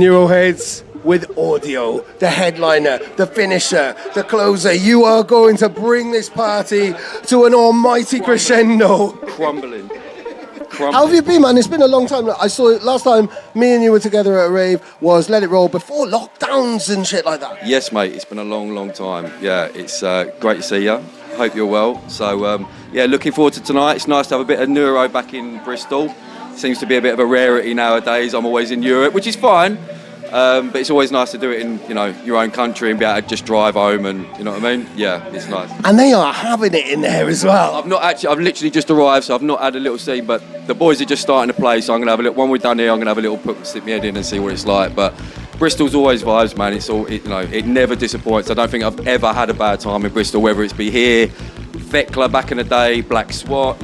Neuroheadz with audio, the headliner, the finisher, the closer. You are going to bring this party to an almighty crescendo. Crumbling. How have you been, man? It's been a long time. I saw it last time me and you were together at a rave was Let It Roll before lockdowns and shit like that. Yes, mate. It's been a long, long time. Yeah, it's great to see you. Hope you're well. So, yeah, looking forward to tonight. It's nice to have a bit of neuro back in Bristol. Seems to be a bit of a rarity nowadays. I'm always in Europe, which is fine. But it's always nice to do it in, your own country and be able to just drive home and, you know what I mean? Yeah, it's nice. And they are having it in there as well. I've literally just arrived, so I've not had a little scene, but the boys are just starting to play, so I'm going to have a little, when we're done here, I'm going to have a little stick my head in and see what it's like. But Bristol's always vibes, man. It's all, it never disappoints. I don't think I've ever had a bad time in Bristol, whether it's be here, Fekla back in the day, Black Swat,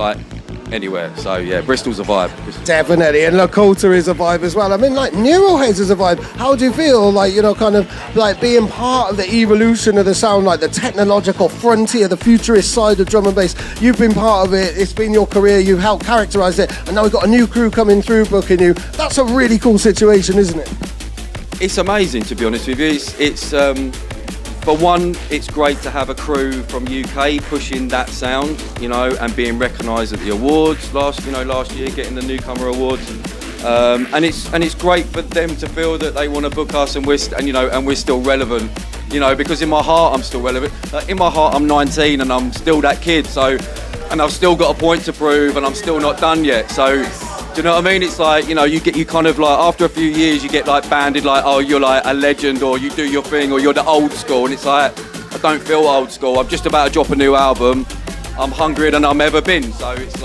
anywhere. So yeah, Bristol's a vibe. Definitely, and Lakota is a vibe as well. I mean, Neuroheadz is a vibe. How do you feel, being part of the evolution of the sound, the technological frontier, the futurist side of drum and bass? You've been part of it. It's been your career. You've helped characterise it, and now we've got a new crew coming through booking you. That's a really cool situation, isn't it? It's amazing, to be honest with you. It's for one, it's great to have a crew from UK pushing that sound, and being recognised at the awards last year, getting the newcomer awards, and it's great for them to feel that they want to book us and we're still relevant, because in my heart I'm still relevant. In my heart I'm 19 and I'm still that kid, and I've still got a point to prove and I'm still not done yet. So, do you know what I mean? It's after a few years you get banded oh, you're a legend, or you do your thing, or you're the old school, and it's I don't feel old school. I'm just about to drop a new album. I'm hungrier than I've ever been. So it's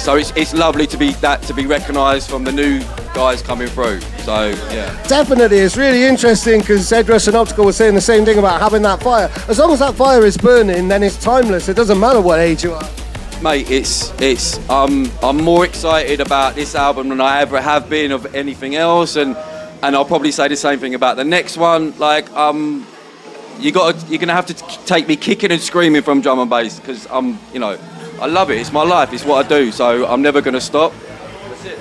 so it's lovely to be recognised from the new guys coming through. So yeah. Definitely, it's really interesting because Edrus and Optical were saying the same thing about having that fire. As long as that fire is burning, then it's timeless. It doesn't matter what age you are. Mate, I'm more excited about this album than I ever have been of anything else, and I'll probably say the same thing about the next one. You're gonna have to take me kicking and screaming from drum and bass, because I love it. It's my life. It's what I do. So I'm never gonna stop. That's it.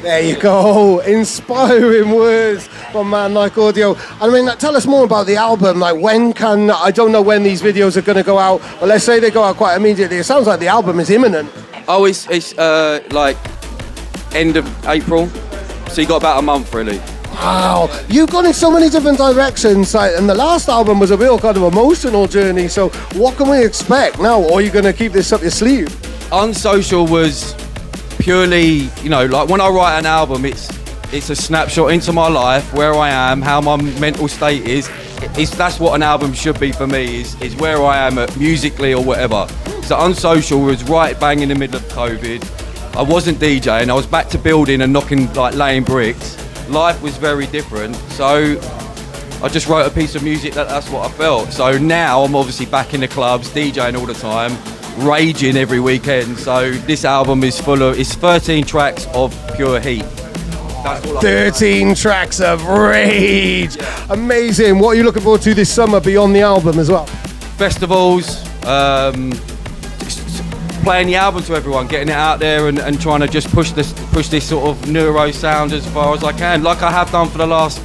There you go, inspiring words from man like Audio. I mean, tell us more about the album. I don't know when these videos are going to go out, but let's say they go out quite immediately. It sounds like the album is imminent. Oh, it's end of April, so you got about a month really. Wow, you've gone in so many different directions, and the last album was a real kind of emotional journey, so what can we expect now, or are you going to keep this up your sleeve? Unsocial was purely, when I write an album, it's a snapshot into my life, where I am, how my mental state is. That's what an album should be for me, is where I am musically or whatever. So Unsocial was right bang in the middle of COVID. I wasn't DJing, I was back to building and laying bricks. Life was very different, so I just wrote a piece of music that's what I felt. So now I'm obviously back in the clubs, DJing all the time, raging every weekend. So this album is it's 13 tracks of pure heat. That's all 13 tracks of rage. Yeah. Amazing. What are you looking forward to this summer beyond the album as well? Festivals, playing the album to everyone, getting it out there and trying to just push this sort of neuro sound as far as I can, like I have done for the last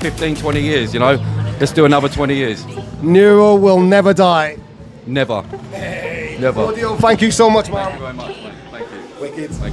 15, 20 years, Let's do another 20 years. Neuro will never die. Never. Hey. Never. Audio, thank you so much, man. Thank you very much, mate. Thank you. Wicked. Thank you.